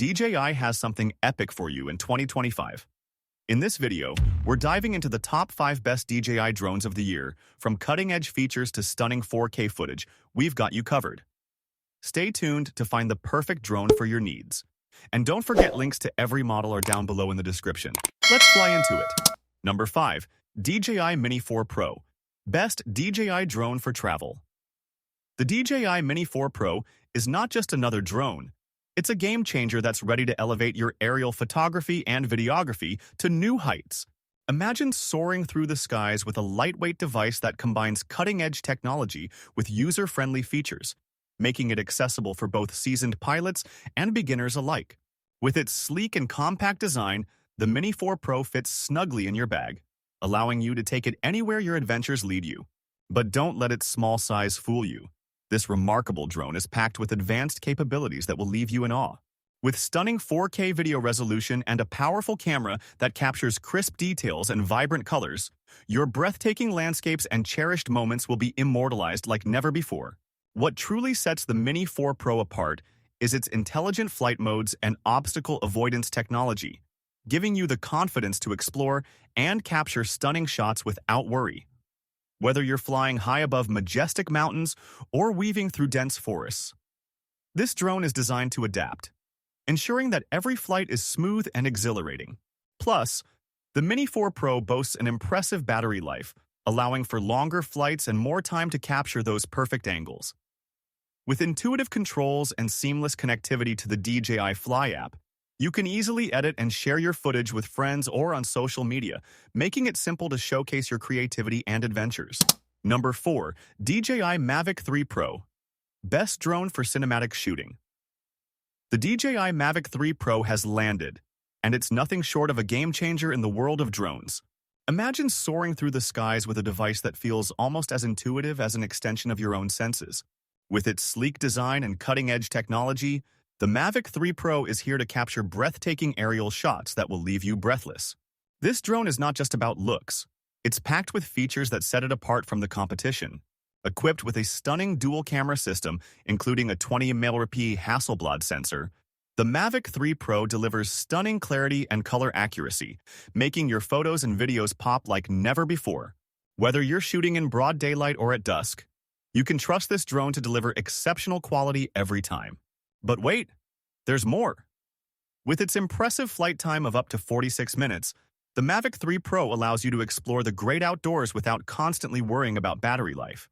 DJI has something epic for you in 2025. In this video, we're diving into the top 5 best DJI drones of the year. From cutting-edge features to stunning 4K footage, we've got you covered. Stay tuned to find the perfect drone for your needs. And don't forget, links to every model are down below in the description. Let's fly into it. Number 5. DJI Mini 4 Pro. Best DJI drone for travel. The DJI Mini 4 Pro is not just another drone. It's a game changer that's ready to elevate your aerial photography and videography to new heights. Imagine soaring through the skies with a lightweight device that combines cutting-edge technology with user-friendly features, making it accessible for both seasoned pilots and beginners alike. With its sleek and compact design, the Mini 4 Pro fits snugly in your bag, allowing you to take it anywhere your adventures lead you. But don't let its small size fool you. This remarkable drone is packed with advanced capabilities that will leave you in awe. With stunning 4K video resolution and a powerful camera that captures crisp details and vibrant colors, your breathtaking landscapes and cherished moments will be immortalized like never before. What truly sets the Mini 4 Pro apart is its intelligent flight modes and obstacle avoidance technology, giving you the confidence to explore and capture stunning shots without worry. Whether you're flying high above majestic mountains or weaving through dense forests, this drone is designed to adapt, ensuring that every flight is smooth and exhilarating. Plus, the Mini 4 Pro boasts an impressive battery life, allowing for longer flights and more time to capture those perfect angles. With intuitive controls and seamless connectivity to the DJI Fly app, you can easily edit and share your footage with friends or on social media, making it simple to showcase your creativity and adventures. Number 4. DJI Mavic 3 Pro. Best drone for cinematic shooting. The DJI Mavic 3 Pro has landed, and it's nothing short of a game-changer in the world of drones. Imagine soaring through the skies with a device that feels almost as intuitive as an extension of your own senses. With its sleek design and cutting-edge technology, the Mavic 3 Pro is here to capture breathtaking aerial shots that will leave you breathless. This drone is not just about looks. It's packed with features that set it apart from the competition. Equipped with a stunning dual-camera system, including a 20mm Hasselblad sensor, the Mavic 3 Pro delivers stunning clarity and color accuracy, making your photos and videos pop like never before. Whether you're shooting in broad daylight or at dusk, you can trust this drone to deliver exceptional quality every time. But wait, there's more. With its impressive flight time of up to 46 minutes, the Mavic 3 Pro allows you to explore the great outdoors without constantly worrying about battery life.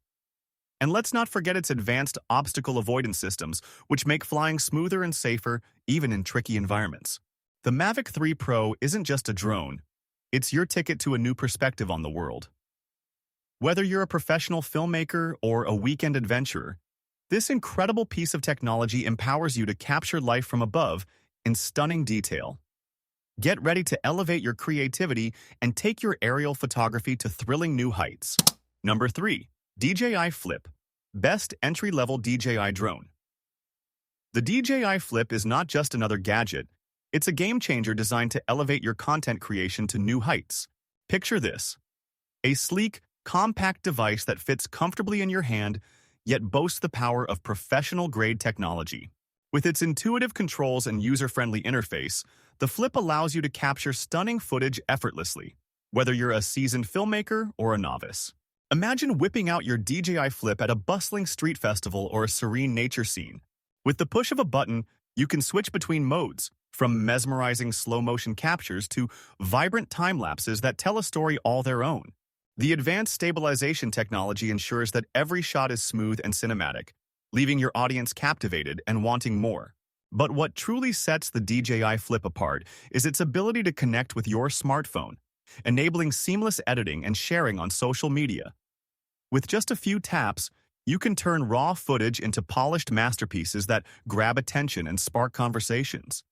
And let's not forget its advanced obstacle avoidance systems, which make flying smoother and safer even in tricky environments. The Mavic 3 Pro isn't just a drone, it's your ticket to a new perspective on the world. Whether you're a professional filmmaker or a weekend adventurer, this incredible piece of technology empowers you to capture life from above in stunning detail. Get ready to elevate your creativity and take your aerial photography to thrilling new heights. Number 3. DJI Flip. Best entry-level DJI drone. The DJI Flip is not just another gadget, it's a game-changer designed to elevate your content creation to new heights. Picture this: a sleek, compact device that fits comfortably in your hand, yet boasts the power of professional-grade technology. With its intuitive controls and user-friendly interface, the Flip allows you to capture stunning footage effortlessly, whether you're a seasoned filmmaker or a novice. Imagine whipping out your DJI Flip at a bustling street festival or a serene nature scene. With the push of a button, you can switch between modes, from mesmerizing slow-motion captures to vibrant time-lapses that tell a story all their own. The advanced stabilization technology ensures that every shot is smooth and cinematic, leaving your audience captivated and wanting more. But what truly sets the DJI Flip apart is its ability to connect with your smartphone, enabling seamless editing and sharing on social media. With just a few taps, you can turn raw footage into polished masterpieces that grab attention and spark conversations.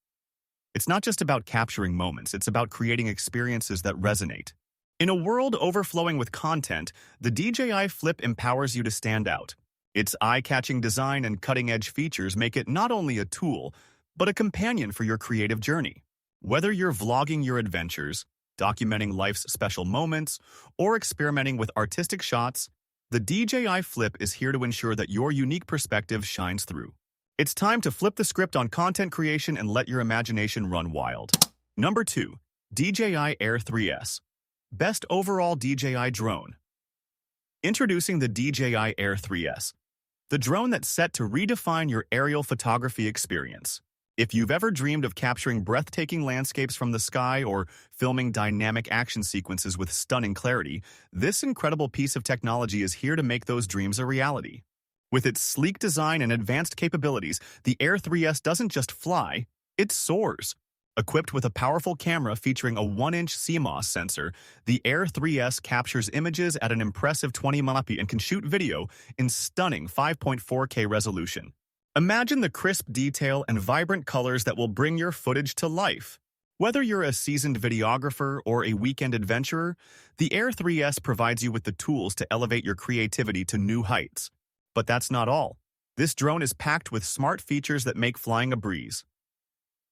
It's not just about capturing moments, it's about creating experiences that resonate. In a world overflowing with content, the DJI Flip empowers you to stand out. Its eye-catching design and cutting-edge features make it not only a tool, but a companion for your creative journey. Whether you're vlogging your adventures, documenting life's special moments, or experimenting with artistic shots, the DJI Flip is here to ensure that your unique perspective shines through. It's time to flip the script on content creation and let your imagination run wild. Number 2. DJI Air 3S. Best overall DJI drone. Introducing the DJI Air 3S, the drone that's set to redefine your aerial photography experience. If you've ever dreamed of capturing breathtaking landscapes from the sky or filming dynamic action sequences with stunning clarity, this incredible piece of technology is here to make those dreams a reality. With its sleek design and advanced capabilities, the Air 3S doesn't just fly, it soars. Equipped with a powerful camera featuring a 1-inch CMOS sensor, the Air 3S captures images at an impressive 20 MP and can shoot video in stunning 5.4K resolution. Imagine the crisp detail and vibrant colors that will bring your footage to life. Whether you're a seasoned videographer or a weekend adventurer, the Air 3S provides you with the tools to elevate your creativity to new heights. But that's not all. This drone is packed with smart features that make flying a breeze.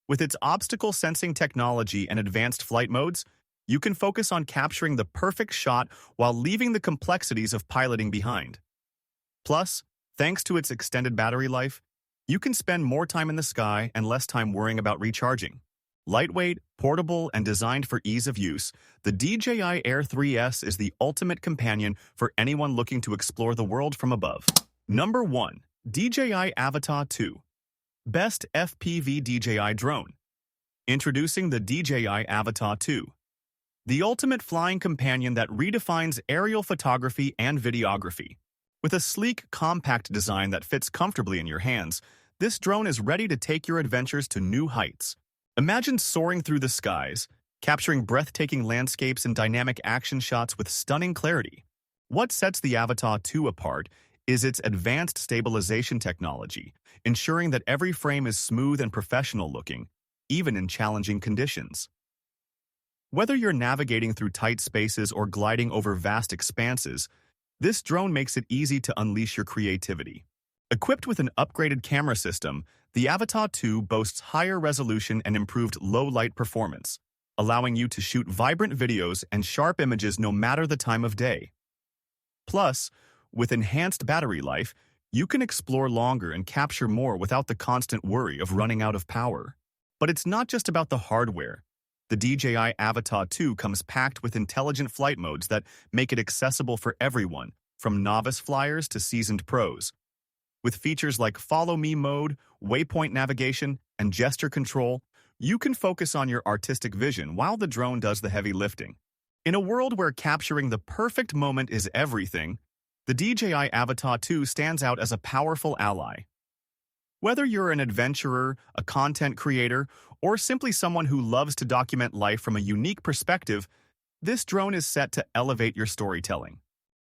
With its obstacle sensing technology and advanced flight modes, you can focus on capturing the perfect shot while leaving the complexities of piloting behind. Plus, thanks to its extended battery life, you can spend more time in the sky and less time worrying about recharging. Lightweight, portable, and designed for ease of use, the DJI Air 3S is the ultimate companion for anyone looking to explore the world from above. Number 1. DJI Avata 2. Best FPV DJI drone. Introducing the DJI Avata 2. The ultimate flying companion that redefines aerial photography and videography. With a sleek, compact design that fits comfortably in your hands, this drone is ready to take your adventures to new heights. Imagine soaring through the skies, capturing breathtaking landscapes and dynamic action shots with stunning clarity. What sets the Avata 2 apart is its advanced stabilization technology, ensuring that every frame is smooth and professional-looking, even in challenging conditions. Whether you're navigating through tight spaces or gliding over vast expanses, this drone makes it easy to unleash your creativity. Equipped with an upgraded camera system, the Avata 2 boasts higher resolution and improved low-light performance, allowing you to shoot vibrant videos and sharp images no matter the time of day. Plus, with enhanced battery life, you can explore longer and capture more without the constant worry of running out of power. But it's not just about the hardware. The DJI Avata 2 comes packed with intelligent flight modes that make it accessible for everyone, from novice flyers to seasoned pros. With features like Follow Me mode, waypoint navigation, and gesture control, you can focus on your artistic vision while the drone does the heavy lifting. In a world where capturing the perfect moment is everything, the DJI Avata 2 stands out as a powerful ally. Whether you're an adventurer, a content creator, or simply someone who loves to document life from a unique perspective, this drone is set to elevate your storytelling.